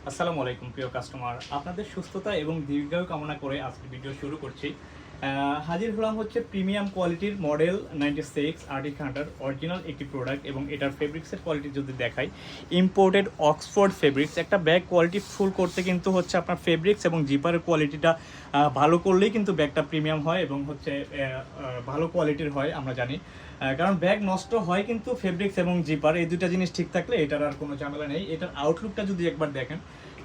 আসসালামু আলাইকুম প্রিয় কাস্টমার, আপনাদের সুস্থতা এবং দীর্ঘায়ু কামনা করে আজকে ভিডিও শুরু করছি। হাজির হলাম হচ্ছে প্রিমিয়াম কোয়ালিটির মডেল 96 আর্টিক হান্টার অরিজিনাল একটি প্রোডাক্ট এবং এটার ফেব্রিক্সের কোয়ালিটি যদি দেখাই, ইম্পোর্টেড অক্সফোর্ড ফেব্রিক্স। একটা ব্যাগ কোয়ালিটি ফুল করতে কিন্তু হচ্ছে আপনার ফেব্রিক্স এবং জিপারের কোয়ালিটিটা ভালো করলেই কিন্তু ব্যাগটা প্রিমিয়াম হয় এবং হচ্ছে ভালো কোয়ালিটির হয় আমরা জানি। কারণ ব্যাগ নষ্ট হয় কিন্তু ফেব্রিক্স এবং জিপার এই দুটা জিনিস ঠিক থাকলে এটার আর কোনো ঝামেলা নেই। এটার আউটলুকটা যদি একবার দেখেন,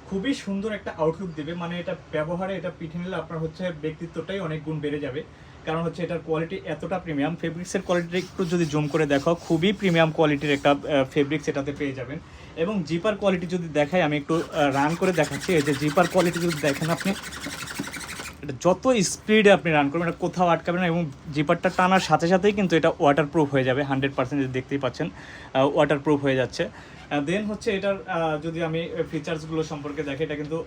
খুবই সুন্দর একটা আউটলুক দেবে, মানে এটা ব্যবহারে এটা পিঠে নিলে আপনার হচ্ছে ব্যক্তিত্বটাই অনেক গুণ বেড়ে যাবে। কারণ হচ্ছে এটার কোয়ালিটি এতটা প্রিমিয়াম। ফেব্রিক্সের কোয়ালিটিটা একটু যদি জুম করে দেখো, খুবই প্রিমিয়াম কোয়ালিটির একটা ফেব্রিক্স এটাতে পেয়ে যাবেন। এবং জিপার কোয়ালিটি যদি দেখাই, আমি একটু রান করে দেখাচ্ছি। এই যে জিপার কোয়ালিটি যদি দেখেন আপনি, এটা যত স্পিডে আপনি রান করবেন এটা কোথাও আটকাবে না এবং জিপারটা টানার সাথে সাথেই কিন্তু এটা ওয়াটারপ্রুফ হয়ে যাবে। 100% দেখতেই পাচ্ছেন ওয়াটারপ্রুফ হয়ে যাচ্ছে। দেন হচ্ছে এটার যদি আমি ফিচার্সগুলো সম্পর্কে দেখি, এটা কিন্তু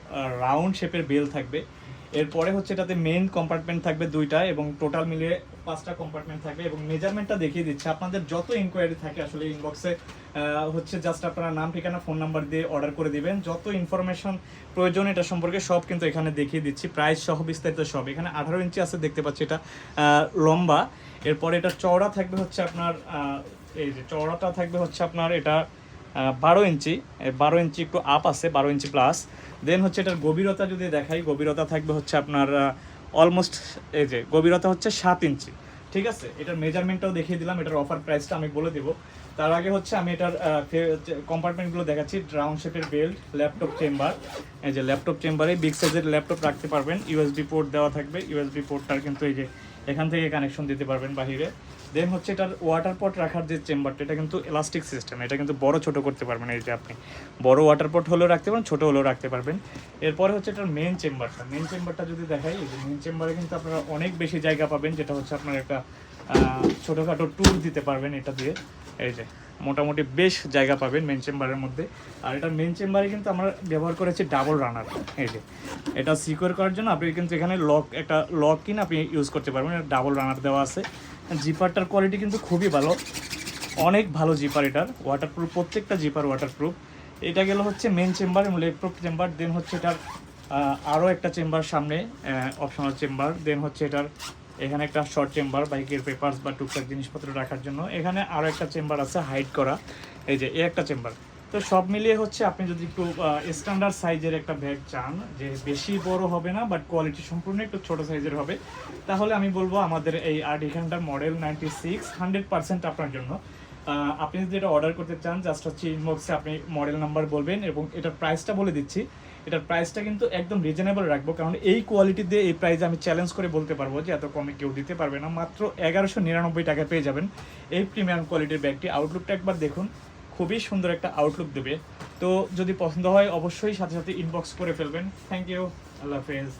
রাউন্ড শেপের বেল থাকবে। এরপরে হচ্ছে এটাতে মেইন কম্পার্টমেন্ট থাকবে 2টা এবং টোটাল মিলিয়ে 5টা কম্পার্টমেন্ট থাকবে। এবং মেজারমেন্টটা দেখিয়ে দিচ্ছে। আপনাদের যত ইনকোয়ারি থাকে আসলে ইনবক্সে হচ্ছে জাস্ট আপনারা নাম, ঠিকানা, ফোন নাম্বার দিয়ে অর্ডার করে দিবেন। যত ইনফরমেশন প্রয়োজন এটা সম্পর্কে সব কিন্তু এখানে দেখিয়ে দিচ্ছি, প্রাইস সহ বিস্তারিত সব। এখানে 18 ইঞ্চি আছে দেখতে পাচ্ছি, এটা লম্বা। এরপরে এটা চওড়া থাকবে হচ্ছে আপনার এই যে চওড়াটা থাকবে হচ্ছে আপনার এটা 12 ইঞ্চি। 12 ইঞ্চি একটু আপ আছে, 12 ইঞ্চি প্লাস। দেন হচ্ছে এটার গভীরতা যদি দেখাই, গভীরতা থাকবে হচ্ছে আপনার অলমোস্ট এই যে গভীরতা হচ্ছে 7 ইঞ্চি। ঠিক আছে, এটার মেজারমেন্টটাও দেখিয়ে দিলাম। এটার অফার প্রাইসটা আমি বলে দেবো। তার আগে হচ্ছে আমি এটার কম্পার্টমেন্টগুলো দেখাচ্ছি। রাউন্ড শেপের বেল্ট, ল্যাপটপ চেম্বার। এই যে ল্যাপটপ চেম্বারে বিগ সাইজের ল্যাপটপ রাখতে পারবেন। ইউএসবি পোর্ট দেওয়া থাকবে। ইউএসবি পোর্টটার কিন্তু এই যে এখান থেকে কানেকশন দিতে পারবেন বাহিরে। দেন হচ্ছে এটার ওয়াটার পট রাখার যে চেম্বারটা, এটা কিন্তু এলাস্টিক সিস্টেম। এটা কিন্তু বড় ছোট করতে পারবেন। এই যে আপনি বড় ওয়াটার পট হলেও রাখতে পারেন, ছোটো হলেও রাখতে পারবেন। এরপরে হচ্ছে এটার মেন চেম্বারটা যদি দেখাই, এই যে মেন চেম্বারে কিন্তু আপনারা অনেক বেশি জায়গা পাবেন, যেটা হচ্ছে আপনার একটা ছোটোখাটো ট্যুর দিতে পারবেন এটা দিয়ে। এই যে মোটামুটি বেশ জায়গা পাবেন মেন চেম্বারের মধ্যে। আর এটা মেন চেম্বারে কিন্তু আমরা ব্যবহার করেছি ডাবল রানার। এই যে এটা সিকিউর করার জন্য আপনি কিন্তু এখানে লক কিনে আপনি ইউজ করতে পারবেন। এটা ডাবল রানার দেওয়া আছে। জিপারটার কোয়ালিটি কিন্তু খুবই ভালো, অনেক ভালো জিপার। এটার ওয়াটারপ্রুফ, প্রত্যেকটা জিপার ওয়াটারপ্রুফ। এটা গেল হচ্ছে মেন চেম্বার এবং লেগপ্রুফ চেম্বার। দেন হচ্ছে এটার আরও একটা চেম্বার সামনে, অপশনাল চেম্বার। দেন হচ্ছে এটার এখানে একটা শর্ট চেম্বার, বাইকের পেপারস বা টুকটাক জিনিসপত্র রাখার জন্য। এখানে আরও একটা চেম্বার আছে হাইড করা, এই যে একটা চেম্বার। তো সব মিলিয়ে হচ্ছে আপনি যদি একটু স্ট্যান্ডার্ড সাইজের একটা ব্যাগ চান, যে বেশি বড় হবে না বাট কোয়ালিটি সম্পূর্ণ একটু ছোট সাইজের হবে, তাহলে আমি বলবো আমাদের এই আর্টিক হান্টার মডেল 96 100% আপনার জন্য। আপনি যদি এটা অর্ডার করতে চান, জাস্ট হচ্ছে ইনবক্সে আপনি মডেল নাম্বার বলবেন এবং এটার প্রাইসটা বলে দিচ্ছি। এটার প্রাইসটা কিন্তু একদম রিজনেবল রাখবো, কারণ এই কোয়ালিটি দিয়ে এই প্রাইসে আমি চ্যালেঞ্জ করে বলতে পারবো যে এত কমে কেউ দিতে পারবে না। মাত্র 1199 টাকায় পেয়ে যাবেন এই প্রিমিয়াম কোয়ালিটির ব্যাগটি। আউটলুকটা একবার দেখুন, খুবই সুন্দর একটা আউটলুক দেবে। তো যদি পছন্দ হয় অবশ্যই সাথে সাথে ইনবক্স করে ফেলবেন। থ্যাংক ইউ, আল্লাহ হাফেজ।